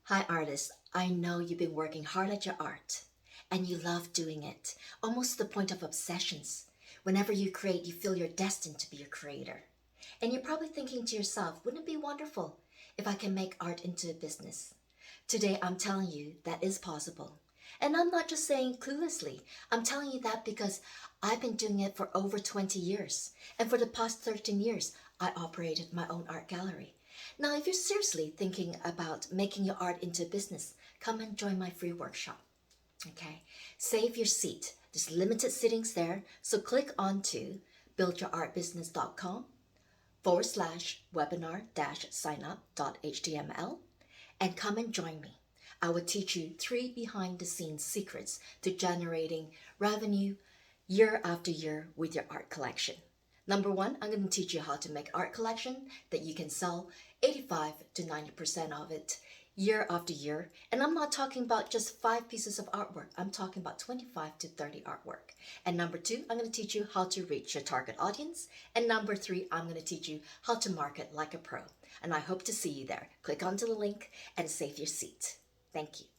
Hi, artists. I know you've been working hard at your art and you love doing it, almost to the point of obsessions. Whenever you create, you feel you're destined to be a creator. And you're probably thinking to yourself, wouldn't it be wonderful if I can make art into a business? Today, I'm telling you that is possible. And I'm not just saying cluelessly, I'm telling you that because I've been doing it for over 20 years. And for the past 13 years, I operated my own art gallery. Now, if you're seriously thinking about making your art into a business, come and join my free workshop. Okay, save your seat. There's limited sittings there, so click on to buildyourartbusiness.com/webinar signup.html and come and join me. I will teach you 3 behind the scenes secrets to generating revenue year after year with your art collection. Number one, I'm going to teach you how to make art collection that you can sell 85 to 90% of it year after year. And I'm not talking about just 5 pieces of artwork. I'm talking about 25 to 30 artwork. And number two, I'm going to teach you how to reach your target audience. And number three, I'm going to teach you how to market like a pro. And I hope to see you there. Click onto the link and save your seat. Thank you.